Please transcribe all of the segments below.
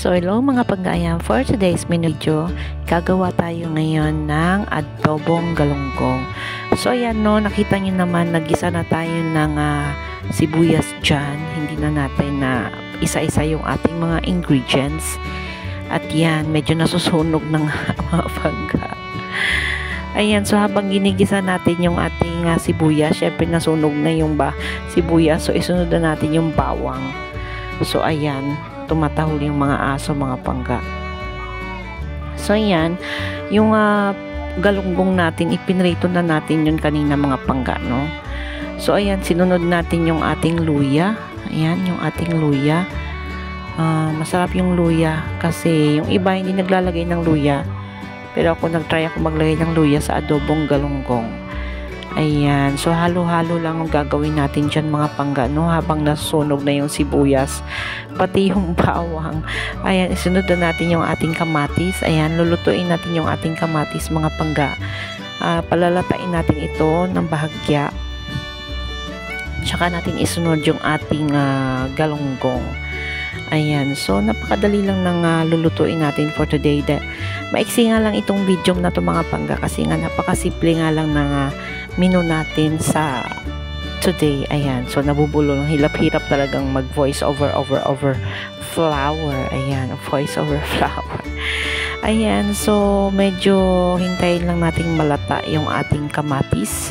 So hello mga pag-ayan, for today's menu video, gagawa tayo ngayon ng adobong galunggong. So ayan no, nakita nyo naman, nag-isa na tayo ng sibuyas dyan. Hindi na natin na isa-isa yung ating mga ingredients. At yan, medyo nasusunog ng mga pangga. Ayan, so habang ginigisa natin yung ating sibuyas, syempre nasunog na yung sibuyas. So isunod na natin yung bawang. So ayan, tumatahol yung mga aso, mga pangga. So ayan, yung galunggong natin, ipinrito na natin yun kanina mga pangga, no? So ayan, sinunod natin yung ating luya. Ayan, yung ating luya. Masarap yung luya kasi yung iba hindi naglalagay ng luya. Pero ako nagtry ako maglagay ng luya sa adobong galunggong. Ayan, so halo-halo lang ang gagawin natin dyan mga pangga, no? Habang nasusunog na yung sibuyas, pati yung bawang. Ayan, isunod na natin yung ating kamatis. Ayan, lulutuin natin yung ating kamatis mga pangga. Palalatain natin ito ng bahagya. Tsaka natin isunod yung ating galunggong. Ayan, so napakadali lang ng lulutuin natin for today. Maiksi nga lang itong video na to mga pangga kasi nga napakasimple nga lang ng menu natin sa today. Ayan, so nabubulol, hirap-hirap talagang mag voice over flour. Ayan, voice over flour. Ayan, so medyo hintayin lang nating malata yung ating kamatis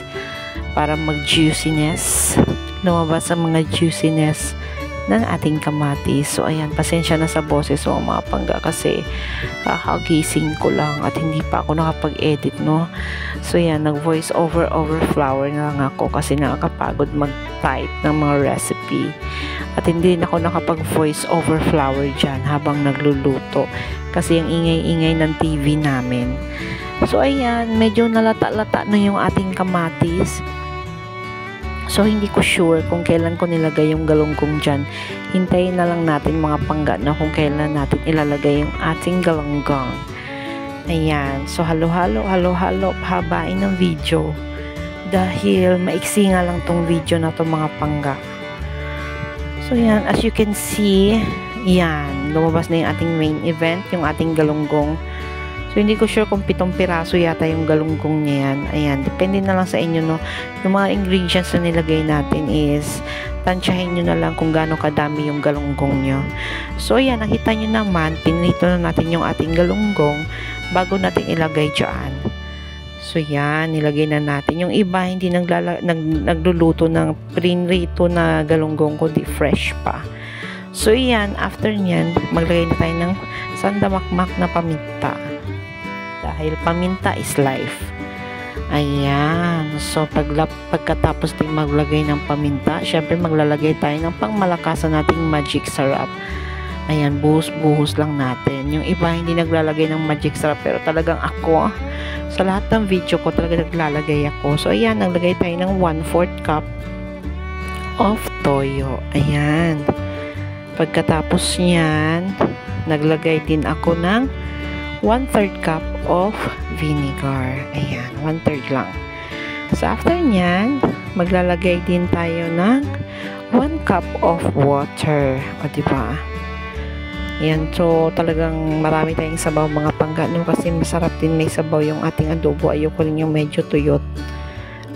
para mag juiciness, lumabas ang mga juiciness ng ating kamatis. So ayan, pasensya na sa boses o mga pangga kasi kakagising ko lang at hindi pa ako nakapag-edit, no? So ayan, nag voice over flour na lang ako kasi nakakapagod mag-type ng mga recipe at hindi na ako nakapag voice over flour dyan habang nagluluto kasi ang ingay-ingay ng TV namin. So ayan, medyo nalata-lata na yung ating kamatis. So, hindi ko sure kung kailan ko nilagay yung galunggong dyan. Hintayin na lang natin mga pangga na kung kailan natin ilalagay yung ating galunggong. Ayan. So, halo-halo, habain ng video. Dahil maiksi nga lang tong video na to mga pangga. So, yan. As you can see, yan. Lumabas na yung ating main event, yung ating galunggong. So, hindi ko sure kung 7 piraso yata yung galunggong niya yan. Ayan, depende na lang sa inyo, no? Yung mga ingredients na nilagay natin is, tansyahin nyo na lang kung gaano kadami yung galunggong nyo. So, ayan, nakita nyo naman, pinrito na natin yung ating galunggong bago natin ilagay dyan. So, yan, nilagay na natin. Yung iba, hindi nagluluto ng pinrito na galunggong, kundi fresh pa. So, yan, after nyan, maglagay na tayo ng sandamakmak na paminta. Dahil paminta is life. Ayan. So, pagkatapos din maglagay ng paminta, syempre maglalagay tayo ng pangmalakasan nating magic syrup. Ayan, buhos-buhos lang natin. Yung iba hindi naglalagay ng magic syrup, pero talagang ako, sa lahat ng video ko, talaga naglalagay ako. So, ayan, naglagay tayo ng 1/4 cup of toyo. Ayan. Pagkatapos niyan, naglagay din ako ng 1/3 cup of vinegar. Ayan, 1/3 lang. So, after nyan, maglalagay din tayo ng 1 cup of water. O, diba? Ayan, so, talagang marami tayong sabaw mga pangga, no? Kasi masarap din may sabaw yung ating adobo. Ayoko rin yung medyo tuyot.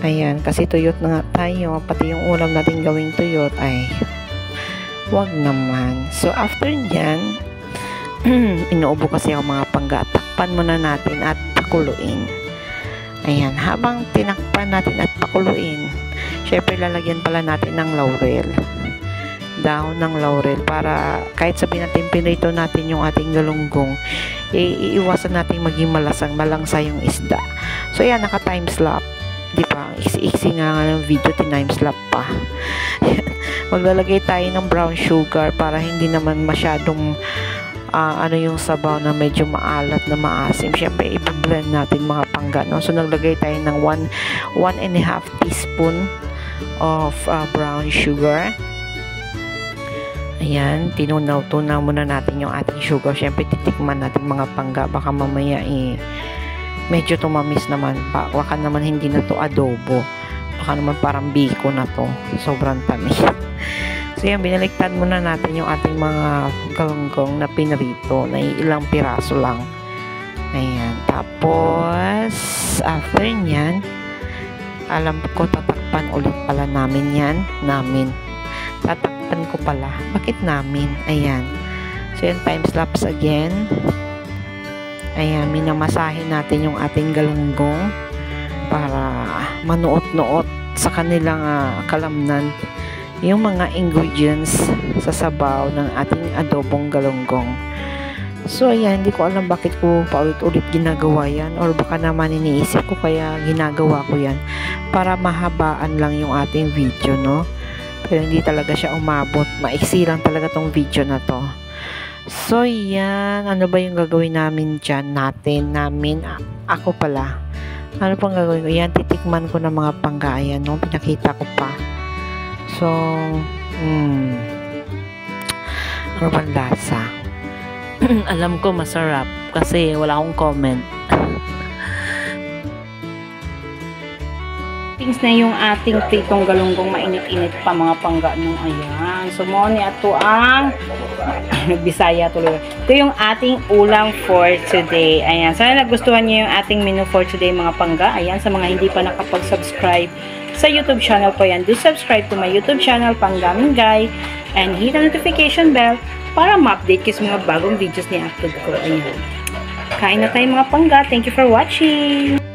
Ayan, kasi tuyot na nga tayo. Pati yung ulam natin gawing tuyot, ay, wag naman. So, after nyan, inuubo kasi ako mga pangga. Takpan muna natin at pakuluin. Ayan, habang tinakpan natin at pakuluin, syempre lalagyan pala natin ng laurel. Dahon ng laurel para kahit sabihin natin pinrito natin yung ating galunggong, iiwasan natin maging malangsa yung isda. So ayan, naka timeslap. Di ba? Iksi-iksi nga ng video, timeslap pa. Maglalagay tayo ng brown sugar para hindi naman masyadong ano yung sabaw na medyo maalat na maasim. Siyempre, i-blend natin mga pangga, no? So, naglagay tayo ng 1.5 teaspoon of brown sugar. Ayan, tinunaw-tunaw muna natin yung ating sugar. Siyempre, titikman natin mga pangga. Baka mamaya, medyo tumamis naman pa. Baka naman hindi na to adobo. Baka naman parang biko na to. Sobrang tamis. So yan, binaliktad muna natin yung ating mga galunggong na pinarito na ilang piraso lang. Ayan. Tapos, after nyan, alam ko tatakpan ulit pala namin yan. Tatakpan ko pala. Bakit namin? Ayan. So yan, time lapse again. Ayan, minamasahin natin yung ating galunggong para manuot-nuot sa kanilang kalamnan yung mga ingredients sa sabaw ng ating adobong galunggong. So ayan, hindi ko alam bakit ko paulit-ulit ginagawa yan, or baka naman iniisip ko kaya ginagawa ko yan para mahabaan lang yung ating video, no? Pero hindi talaga siya umabot, maiksi lang talaga tong video na to. So yan, ano ba yung gagawin namin dyan? Ako pala, ano pang gagawin ko? Yan, titikman ko ng mga panggayan, no? Pinakita ko pa. So, ano bang lasa? Alam ko masarap kasi wala akong comment. Things na yung ating pritong galunggong mainit-init pa mga pangga nung ayan. So, mo ni ato ang Bisaya tuloy. Ito yung ating ulam for today. Ayan. Sana nagustuhan niyo yung ating menu for today mga pangga. Ayan, sa mga hindi pa nakapag-subscribe sa YouTube channel ko yan, do subscribe to my YouTube channel, Panggaming Guy, and hit the notification bell para ma-update kayo sa mga bagong videos ni upload ko. Ayan. Kain na tayo mga pangga. Thank you for watching!